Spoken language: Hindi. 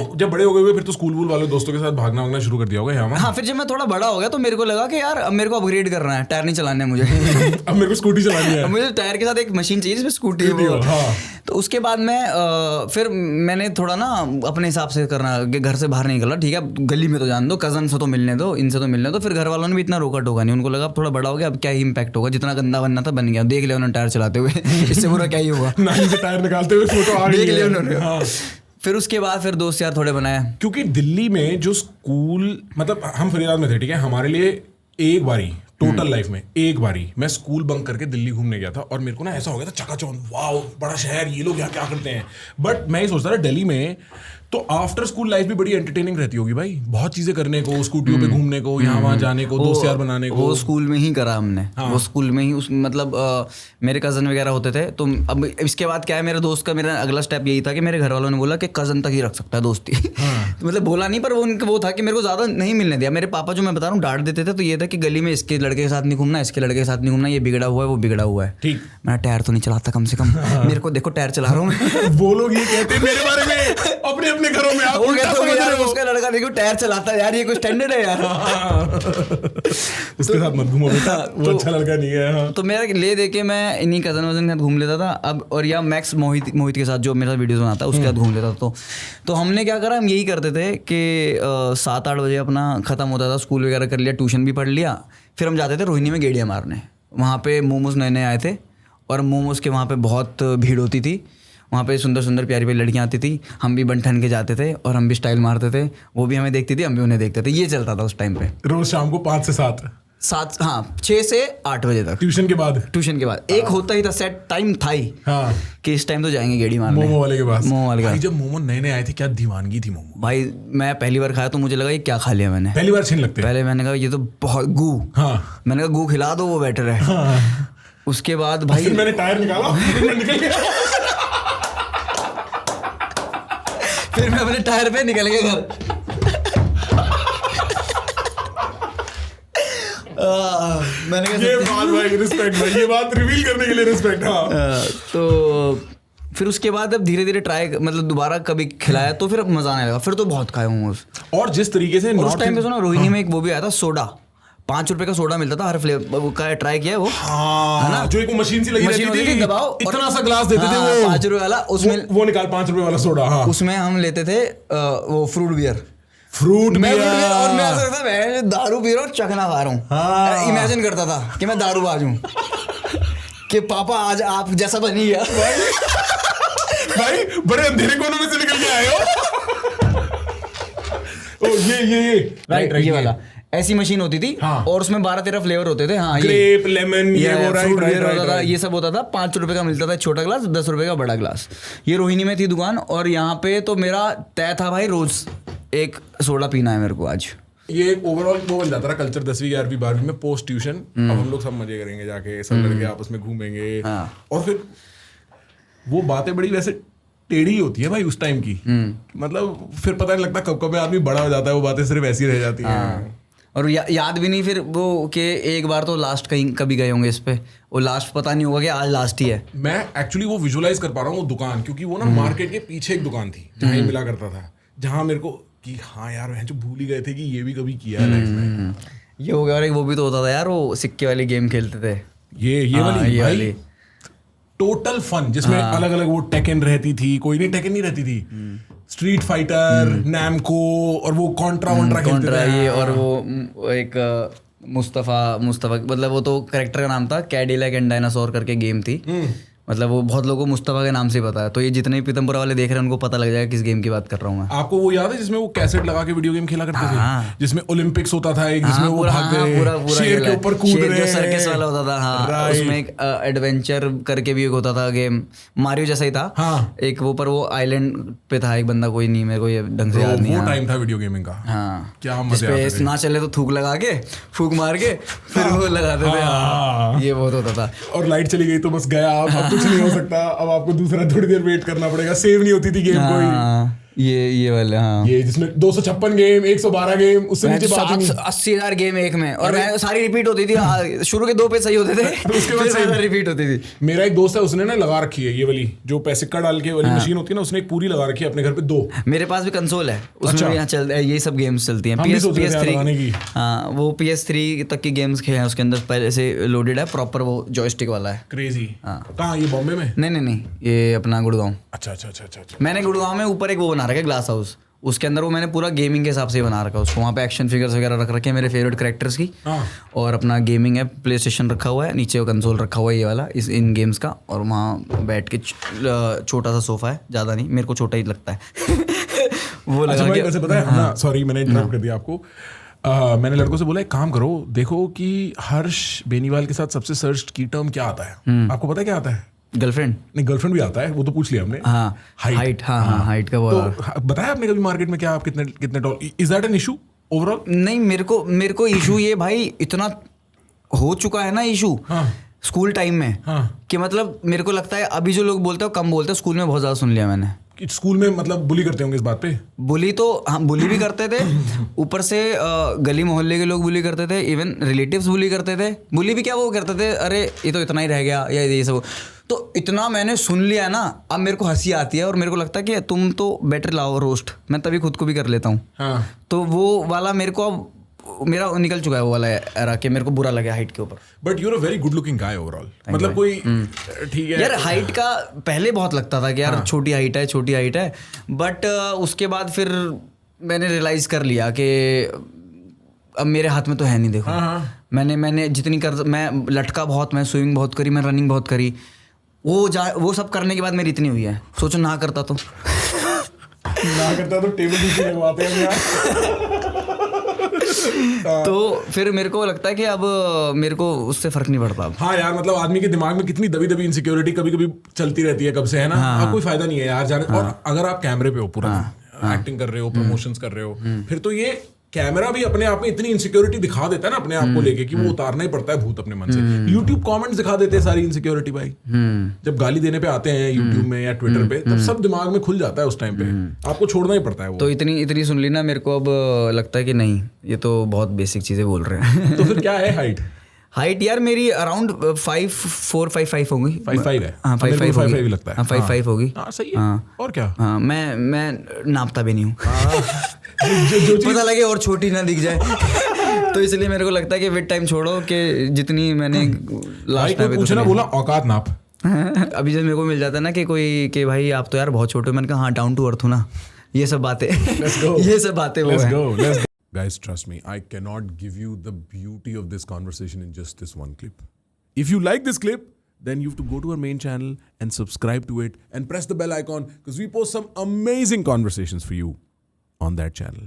तो जब बड़े हो गए फिर तो स्कूल वूल वाले दोस्तों के साथ भागना वागना शुरू कर दिया होगा यहाँ? हाँ, फिर जब मैं थोड़ा बड़ा हो गया तो मेरे को लगा कि यार अब मेरे को अपग्रेड करना है, टायर नहीं चलाने मुझे अब मेरे को स्कूटी चलानी है, मुझे टायर के साथ एक मशीन चाहिए जिसमें स्कूटी हो। हाँ। तो उसके बाद मैं फिर मैंने थोड़ा ना अपने हिसाब से करना, घर से बाहर नहीं निकला, ठीक है गली में तो जान दो, कजन से तो मिलने दो, इनसे तो मिलने दो। फिर घर वालों ने भी इतना रोका टोका नहीं, उनको लगा अब थोड़ा बड़ा हो गया, अब क्या ही इम्पैक्ट होगा, जितना गंदा बनना था बन गया, देख लिया उन्होंने टायर चलाते हुए इससे बुरा क्या ही होगा, नाली से टायर निकालते हुए फोटो आ गई, देख लिया उन्होंने। हाँ। फिर उसके बाद फिर दोस्त यार थोड़े बनाए, क्योंकि दिल्ली में जो स्कूल, मतलब हम फरीदाबाद में थे, ठीक है, हमारे लिए एक बारी टोटल लाइफ में एक बारी मैं स्कूल बंक करके दिल्ली घूमने गया था, और मेरे को ना ऐसा हो गया था चकाचौंध, वाह बड़ा शहर, ये लोग यहाँ क्या करते हैं। बट मैं ये सोचता था दिल्ली में तो आफ्टर स्कूल लाइफ भी बड़ी एंटरटेनिंग रहती होगी भाई, बहुत चीजें करने को, स्कूटियों पे घूमने को, यहाँ वहाँ जाने को, दोस्त यार बनाने को। वो स्कूल में ही करा हमने। हाँ। वो स्कूल में ही उस मतलब मेरे कज़न वगैरह होते थे, तो अब इसके बाद क्या है, मेरे दोस्त का मेरा अगला स्टेप यही था कि मेरे घर वालों ने बोला कि कज़न तक ही रख सकता है दोस्ती। हाँ। तो मतलब बोला नहीं, पर वो था कि मेरे को ज़्यादा नहीं मिलने दिया। मेरे पापा जो मैं बता रहा हूँ डांट देते थे, तो ये था कि गली में इसके लड़के के साथ नहीं घूमना, इसके लड़के के साथ नहीं घूमना, ये बिगड़ा हुआ है, वो बिगड़ा हुआ है। ठीक, मैं टायर तो नहीं चलाता कम से कम, मेरे को देखो टायर चला रहा हूँ मैं। वो लोग ये कहते हैं मेरे बारे में अपने अपने घरों में, आप यार उसका लड़का देखो टायर चलाता है यार, ये कुछ स्टैंडर्ड है यार। उसके साथ मत घूमो बेटा, वो अच्छा लड़का नहीं है। हाँ। तो मेरा ले दे के मैं इन्हीं कजन वजन के साथ घूम लेता था अब, और या मैक्स मोहित के साथ जो मेरा वीडियोस बनाता है उसके साथ घूम लेता था। तो हमने क्या करा, हम यही करते थे कि 7-8 बजे अपना खत्म होता था, स्कूल वगैरह कर लिया, ट्यूशन भी पढ़ लिया, फिर हम जाते थे रोहिणी में गेड़ियाँ मारने। वहाँ पे मोमोज नए नए आए थे, और मोमोज के वहाँ पे बहुत भीड़ होती थी, वहाँ पे सुंदर सुंदर प्यारी प्यारी लड़कियाँ आती थी, हम भी बन ठन के जाते थे और हम भी स्टाइल मारते थे, वो भी हमें देखती थी, हम भी उन्हें देखते थे। ये चलता था उस टाइम पे, रोज शाम को 5 से 7, हाँ 6 से 8 बजे तक, ट्यूशन के बाद एक होता ही था, सेट टाइम था ही। हाँ। कि इस टाइम तो जाएंगे गेड़ी मारने मोमो वाले के पास। मोमो वाले भाई जब मोमो नए नए आए थे क्या दीवानगी थी मोमो। भाई मैं पहली बार खाया तो मुझे लगा ये क्या खा लिया मैंने, पहली बार छीन लगते, पहले मैंने कहा ये तो बहुत गू। हाँ। मैंने कहा गू खिला दो वो बेटर है। हाँ। उसके बाद भाई फिर मैंने टायर निकाला, निकल गया। फिर मैं अपने टायर पे निकल गया घर। मैंने कहा ये बात भाई रिस्पेक्ट भाई, ये बात रिवील करने के लिए रिस्पेक्ट। हाँ। तो फिर उसके बाद अब धीरे धीरे ट्राई, मतलब दोबारा कभी खिलाया तो फिर मजा आने लगा, फिर तो बहुत खाए मोमोज। और जिस तरीके से उस टाइम पे सुना रोहिणी में एक वो भी आया था सोडा, 5 रुपए का सोडा मिलता था हर फ्लेवर का, ट्राई किया है वो। हाँ, है ना, जो एक मशीन सी लगी रहती थी, दबाओ इतना सा ग्लास देते थे वो 5 रुपए वाला, उसमें वो निकाल 5 रुपए वाला सोडा। हाँ। उसमें हम लेते थे वो फ्रूट बियर, और मैं ऐसा लगता मैं दारू पी रहा हूँ, चखना खा रहा हूँ। हाँ। इमेजिन करता था कि मैं दारूबाज हूँ, कि पापा आज आप जैसा बनी गया। भाई बड़े अंधेरे कोनों में से निकल के आए हो। ओ ये राइट ये वाला, ऐसी मशीन होती थी। हाँ। और उसमें 12-13 फ्लेवर होते थे। हाँ, ग्रेप, लेमन, ये वो राइट, ये सब होता था। 5 रुपए का मिलता था छोटा ग्लास, 10 रुपए का बड़ा ग्लास। ये रोहिणी में थी दुकान, और यहाँ पे तो मेरा तय था भाई रोज एक सोडा पीना है मेरे को आज। ये ओवरऑल वो बन जाता था कल्चर 10वीं 11वीं 12वीं में पोस्ट ट्यूशन। अब हम लोग सब मजे करेंगे जाके, सब लड़के आपस में घूमेंगे। हाँ। और फिर वो बातें बड़ी वैसे टेढ़ी होती है भाई उस टाइम की, मतलब फिर पता नहीं लगता कब कब आदमी बड़ा हो जाता है, वो बातें सिर्फ ऐसी रह जाती हैं। और याद भी नहीं फिर वो कि एक बार तो लास्ट कहीं कभी गए होंगे इस पे, वो लास्ट पता नहीं होगा कि आज लास्ट ही है। मैं एक्चुअली वो विजुअलाइज कर पा रहा हूँ वो दुकान, क्योंकि वो ना मार्केट के पीछे एक दुकान थी जहाँ ये मिला करता था, जहाँ मेरे को कि हाँ यार जो भूल ही गए थे कि ये भी कभी किया है लाइफ में। ये हो गया। और एक वो भी तो होता था यार, वो सिक्के वाली गेम खेलते थे, ये वाली टोटल फन, जिसमें अलग अलग वो टेकन रहती थी, कोई नहीं टेकन नहीं रहती थी, स्ट्रीट फाइटर, नैमको, और वो कॉन्ट्रा खेलते थे ये। और वो एक मुस्तफा मतलब वो तो कैरेक्टर का नाम था, कैडिलैक एंड डायनासोर करके गेम थी। मतलब वो बहुत लोगों को मुस्तफा के नाम से पता है, तो ये जितने भी पीतमपुरा वाले देख रहे हैं उनको पता लग जाएगा किस गेम की बात कर रहा हूँ मैं। आपको वो याद है जिसमें वो कैसेट लगा के वीडियो गेम खेला करते थे, जिसमें ओलंपिक्स होता था एक, जिसमें वो भाग गए, शेर के ऊपर कूद रहे, सर्कस वाला होता था। हाँ, उसमें एक एडवेंचर करके भी एक होता था गेम, मारियो जैसा ही था। हाँ। एक वो पर वो आइलैंड पे था एक बंदा, कोई नहीं, मेरे को ये ढंग से याद नहीं। वो टाइम था वीडियो गेमिंग का। हाँ, क्या मजा आता था। ना चले तो थूक लगा के, फूक मार के फिर वो लगाते थे। ये बहुत होता था। और लाइट चली गई तो बस गया, अब कुछ नहीं हो सकता, अब आपको दूसरा थोड़ी देर वेट करना पड़ेगा, सेव नहीं होती थी गेम कोई। ये वाले हाँ ये जिसमें 256 गेम, 112 गेम, उससे नीचे बात ही नहीं। 80,000 गेम एक में, और मैं सारी रिपीट होती थी। शुरू के 2 पे सही होते थे, उसके बाद फिर रिपीट होती थी। मेरा एक दोस्त है, उसने ना लगा रखी है ये वाली जो पैसे का डाल के वाली मशीन होती है ना, उसने एक पूरी लगा रखी है अपने घर पे 2। मेरे पास भी कंसोल है, उसमें भी यहाँ चल ये सब गेम्स चलती हैं। PS3 हाँ, वो PS3 तक की गेम्स खेले हैं उसके अंदर, पहले से लोडेड है प्रॉपर, वो जॉयस्टिक वाला है। क्रेजी। कहाँ, ये बॉम्बे में? नहीं, ये अपना गुड़गांव। अच्छा। मैंने गुड़गांव में ऊपर एक वो बना रखा है ग्लास हाउस, उसके अंदर वो मैंने पूरा गेमिंग के हिसाब से बना रखा है उसको। वहाँ पे एक्शन फिगर्स वगैरह रख रखे हैं मेरे फेवरेट कैरेक्टर्स की, और अपना गेमिंग है, प्ले स्टेशन रखा हुआ है, नीचे कंसोल रखा हुआ है ये वाला इन गेम्स का, और वहाँ बैठ के छोटा सा सोफा है, ज़्यादा नहीं, मेरे को छोटा ही लगता है वो लगा के। वैसे पता है, सॉरी मैंने इंटरप्ट कर दिया आपको। मैंने लड़कों से बोला एक काम करो, देखो कि हर्ष बेनीवाल के साथ सबसे सर्च की टर्म क्या आता है, आपको पता है क्या आता है? गर्लफ्रेंड? नहीं, गर्लफ्रेंड भी आता है, वो तो पूछ लिया हमने। हाँ, हाइट। हाँ, हाइट का वो। तो बताया आपने कभी मार्केट में क्या आप कितने tall, is that an issue overall? नहीं, मेरे को इशू ये भाई इतना हो चुका है ना इशू स्कूल टाइम में, कि मतलब मेरे को लगता है अभी जो लोग बोलते हैं कम बोलते हैं, स्कूल में बहुत ज्यादा सुन लिया मैंने। स्कूल में मतलब बुली करते होंगे इस बात पे? बुली तो हम बुली भी करते थे, ऊपर से गली मोहल्ले के लोग बुली करते थे, इवन रिलेटिव्स बुली करते थे। बुली भी क्या वो करते थे, अरे ये तो इतना ही रह गया, या ये सब। तो इतना मैंने सुन लिया ना, अब मेरे को हंसी आती है, और मेरे को लगता है कि तुम तो बेटर लाओ रोस्ट, मैं तभी खुद को भी कर लेता हूँ। तो वो वाला मेरे को अब मेरा निकल चुका है वो वाला एरा, के मेरे को बुरा लगा हाइट के ऊपर। But you are a very good looking guy overall, मतलब कोई ठीक है यार। हाइट का पहले बहुत लगता था कि यार छोटी हाइट है, बट उसके बाद फिर मैंने रियलाइज कर लिया कि अब मेरे हाथ में तो है नहीं। देखो मैंने जितनी मैं लटका बहुत, मैं स्विमिंग बहुत करी, मैं रनिंग बहुत करी, वो सब करने के बाद मेरी इतनी हुई है। सोचो ना करता तो टेबल कुर्सी लगवाते हैं यार। तो फिर मेरे को लगता है कि अब मेरे को उससे फर्क नहीं पड़ता अब। हाँ यार, मतलब आदमी के दिमाग में कितनी दबी इनसिक्योरिटी कभी कभी चलती रहती है, कब से है ना। हाँ, कोई फायदा नहीं है यार जाने। और अगर आप कैमरे पे हो, पूरा एक्टिंग कर रहे हो, प्रमोशंस कर रहे हो, फिर तो ये कैमरा भी अपने आप में इतनी इनसिक्योरिटी दिखा देता है ना अपने आप को लेके, कि वो उतारना ही पड़ता है भूत अपने मन से। YouTube कमेंट्स दिखा देते हैं सारी इनसिक्योरिटी भाई। जब गाली देने पे आते हैं YouTube में या ट्विटर पे, तब सब दिमाग में खुल जाता है उस टाइम पे, आपको छोड़ना ही पड़ता है वो। तो इतनी सुन ली ना, मेरे को अब लगता है कि नहीं, ये तो बहुत बेसिक चीजें बोल रहे हैं। तो फिर क्या है हाइट यार मेरी अराउंड 5'4" होगी। 5'5" है? हाँ, 5'5" होगी, 5'5" लगता है। 5'5" होगी। हाँ सही है। और क्या। हाँ, मैं नापता भी नहीं हूँ। जो पता लगे और छोटी ना दिख जाए। तो इसलिए मेरे को लगता है कि विद टाइम छोड़ो, कि जितनी मैंने लास्ट टाइम पूछना बोला औकात नाप। अभी जब मेरे को मिल जाता है ना कि कोई कि भाई आप तो यार बहुत छोटे हो, मैंने कहा हाँ डाउन टू अर्थ हूँ ना, ये सब बातें ये सब बातें वो है। Guys, trust me, I cannot give you the beauty of this conversation in just this one clip. If you like this clip, then you have to go to our main channel and subscribe to it and press the bell icon, because we post some amazing conversations for you on that channel.